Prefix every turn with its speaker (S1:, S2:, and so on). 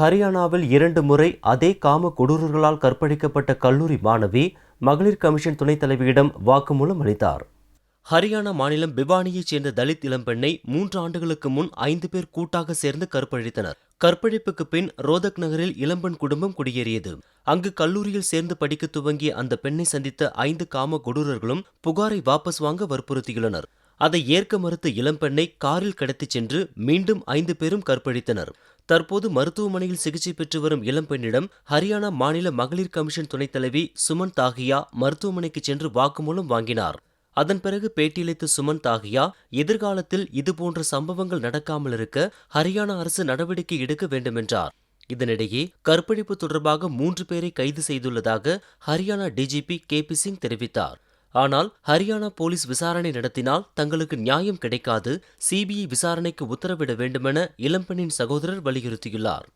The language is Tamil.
S1: ஹரியானாவில் 2 முறை அதே காம கொடூரர்களால் கற்பழிக்கப்பட்ட கல்லூரி மாணவி மகளிர் கமிஷன் துணைத் தலைவியிடம் வாக்குமூலம் அளித்தார். ஹரியானா மாநிலம் பிவானியைச் சேர்ந்த தலித் இளம்பெண்ணை 3 ஆண்டுகளுக்கு முன் 5 பேர் கூட்டாக சேர்ந்து கற்பழித்தனர். கற்பழிப்புக்கு பின் ரோதக் நகரில் இளம்பெண் குடும்பம் குடியேறியது. அங்கு கல்லூரியில் சேர்ந்து படிக்க துவங்கிய அந்த பெண்ணை சந்தித்த 5 காம கொடூரர்களும் புகாரை வாபஸ் வாங்க வற்புறுத்தியுள்ளனர். அதை ஏற்க மறுத்த இளம்பெண்ணை காரில் கடத்திச் சென்று மீண்டும் 5 பேரும் கற்பழித்தனர். தற்போது மருத்துவமனையில் சிகிச்சை பெற்று வரும் இளம்பெண்ணிடம் ஹரியானா மாநில மகளிர் கமிஷன் துணைத் தலைவி சுமன் தாகியா மருத்துவமனைக்கு சென்று வாக்குமூலம் வாங்கினார். அதன் பிறகு பேட்டியளித்த சுமன் தாகியா, எதிர்காலத்தில் இதுபோன்ற சம்பவங்கள் நடக்காமல் இருக்க ஹரியானா அரசு நடவடிக்கை எடுக்க வேண்டுமென்றார். இதனிடையே கற்பழிப்பு தொடர்பாக 3 பேரை கைது செய்துள்ளதாக ஹரியானா டிஜிபி KP சிங் தெரிவித்தார். ஆனால் ஹரியானா போலீஸ் விசாரணை நடத்தினால் தங்களுக்கு நியாயம் கிடைக்காது, CBI விசாரணைக்கு உத்தரவிட வேண்டுமென இளம்பெண்ணின் சகோதரர் வலியுறுத்தியுள்ளார்.